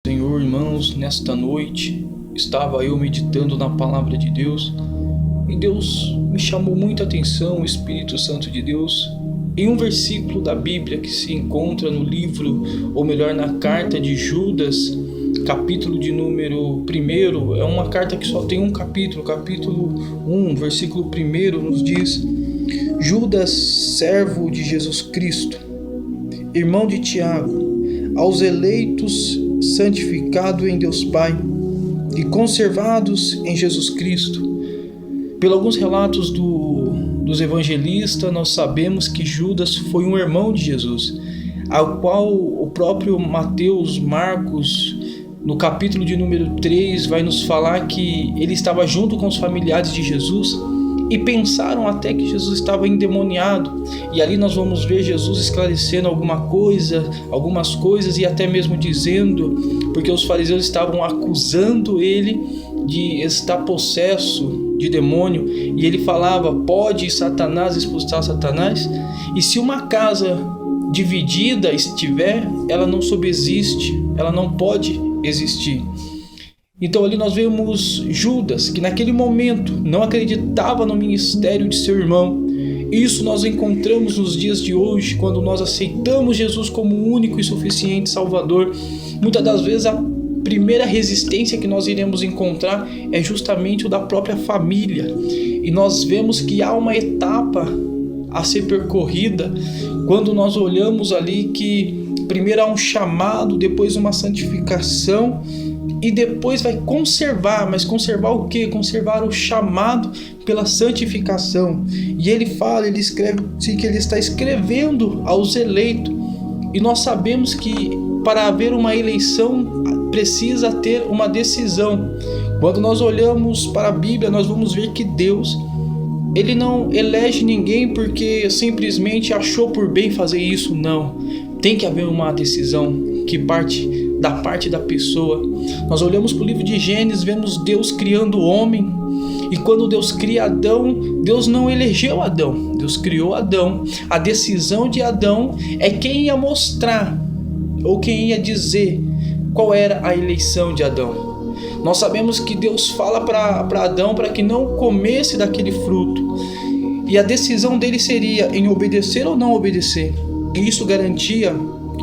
Senhor, irmãos, nesta noite estava eu meditando na palavra de Deus e Deus me chamou muita atenção, o Espírito Santo de Deus, em um versículo da Bíblia que se encontra no livro, ou melhor, na carta de Judas, capítulo de número 1. É uma carta que só tem um capítulo, capítulo 1, versículo 1 nos diz: Judas, servo de Jesus Cristo, irmão de Tiago, aos eleitos, santificado em Deus Pai e conservados em Jesus Cristo. Por alguns relatos dos evangelistas, nós sabemos que Judas foi um irmão de Jesus, ao qual o próprio Marcos, no capítulo de número 3, vai nos falar que ele estava junto com os familiares de Jesus e pensaram até que Jesus estava endemoniado. E ali nós vamos ver Jesus esclarecendo algumas coisas e até mesmo dizendo, porque os fariseus estavam acusando ele de estar possesso de demônio, e ele falava: pode Satanás expulsar Satanás? E se uma casa dividida estiver, ela não subsiste, ela não pode existir. Então ali nós vemos Judas, que naquele momento não acreditava no ministério de seu irmão. Isso nós encontramos nos dias de hoje, quando nós aceitamos Jesus como o único e suficiente Salvador. Muitas das vezes a primeira resistência que nós iremos encontrar é justamente o da própria família. E nós vemos que há uma etapa a ser percorrida quando nós olhamos ali que primeiro há um chamado, depois uma santificação, e depois vai conservar. Mas conservar o quê? Conservar o chamado pela santificação. E ele escreve que ele está escrevendo aos eleitos. E nós sabemos que para haver uma eleição precisa ter uma decisão. Quando nós olhamos para a Bíblia, nós vamos ver que Deus, ele não elege ninguém porque simplesmente achou por bem fazer isso. Não. Tem que haver uma decisão que parte da parte da pessoa. Nós olhamos para o livro de Gênesis, vemos Deus criando o homem, e quando Deus cria Adão, Deus não elegeu Adão, Deus criou Adão. A decisão de Adão é quem ia mostrar, ou quem ia dizer qual era a eleição de Adão. Nós sabemos que Deus fala para Adão para que não comesse daquele fruto, e a decisão dele seria em obedecer ou não obedecer, e isso garantia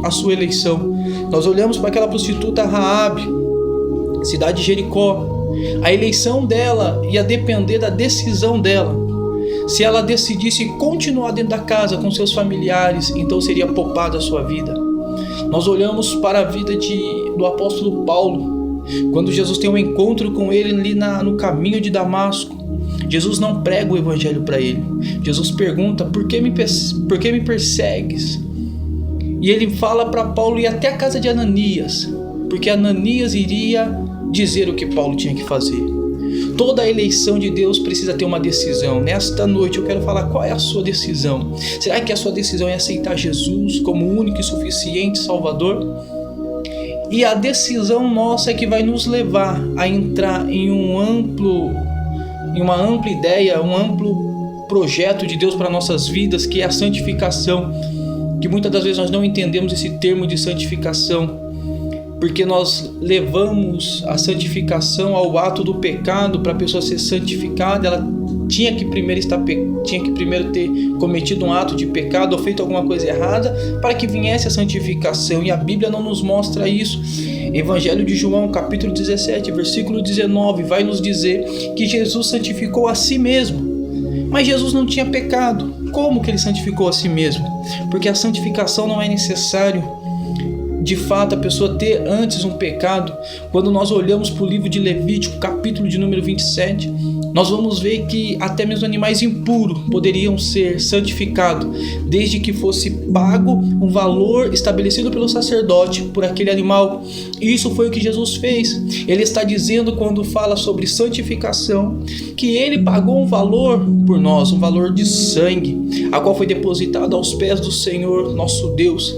a sua eleição. Nós olhamos para aquela prostituta Raabe, cidade de Jericó. A eleição dela ia depender da decisão dela. Se ela decidisse continuar dentro da casa com seus familiares, então seria poupada a sua vida. Nós olhamos para a vida do apóstolo Paulo, quando Jesus tem um encontro com ele ali no caminho de Damasco. Jesus não prega o evangelho para ele. Jesus pergunta: por que me persegues? E ele fala para Paulo ir até a casa de Ananias, porque Ananias iria dizer o que Paulo tinha que fazer. Toda a eleição de Deus precisa ter uma decisão. Nesta noite eu quero falar: qual é a sua decisão? Será que a sua decisão é aceitar Jesus como o único e suficiente Salvador? E a decisão nossa é que vai nos levar a entrar em uma ampla ideia, um amplo projeto de Deus para nossas vidas, que é a santificação. Que muitas das vezes nós não entendemos esse termo de santificação, porque nós levamos a santificação ao ato do pecado. Para a pessoa ser santificada, ela tinha que primeiro ter cometido um ato de pecado ou feito alguma coisa errada para que viesse a santificação, e a Bíblia não nos mostra isso. Evangelho de João, capítulo 17, versículo 19, vai nos dizer que Jesus santificou a si mesmo. Mas Jesus não tinha pecado. Como que ele santificou a si mesmo? Porque a santificação não é necessário, de fato, a pessoa ter antes um pecado. Quando nós olhamos para o livro de Levítico, capítulo de número 27, nós vamos ver que até mesmo animais impuros poderiam ser santificados, desde que fosse pago um valor estabelecido pelo sacerdote por aquele animal. E isso foi o que Jesus fez. Ele está dizendo, quando fala sobre santificação, que ele pagou um valor por nós, um valor de sangue, a qual foi depositado aos pés do Senhor nosso Deus.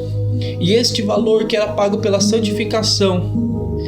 E este valor que era pago pela santificação,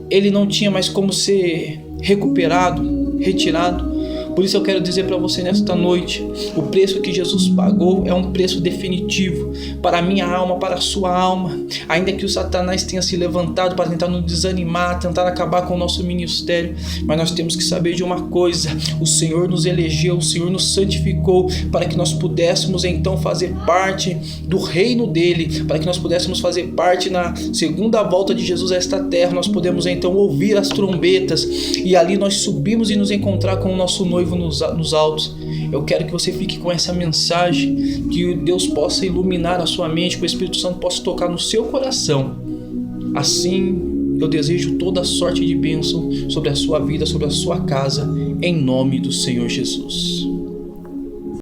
ele não tinha mais como ser recuperado, retirado, Por isso eu quero dizer para você nesta noite, o preço que Jesus pagou é um preço definitivo para a minha alma, para a sua alma. Ainda que o Satanás tenha se levantado para tentar nos desanimar, tentar acabar com o nosso ministério, mas nós temos que saber de uma coisa: o Senhor nos elegeu, o Senhor nos santificou para que nós pudéssemos então fazer parte do reino dele, para que nós pudéssemos fazer parte na segunda volta de Jesus a esta terra. Nós podemos então ouvir as trombetas e ali nós subimos e nos encontrar com o nosso noivo nos altos. Eu quero que você fique com essa mensagem, que Deus possa iluminar a sua mente, que o Espírito Santo possa tocar no seu coração. Assim, eu desejo toda sorte de bênção sobre a sua vida, sobre a sua casa, em nome do Senhor Jesus.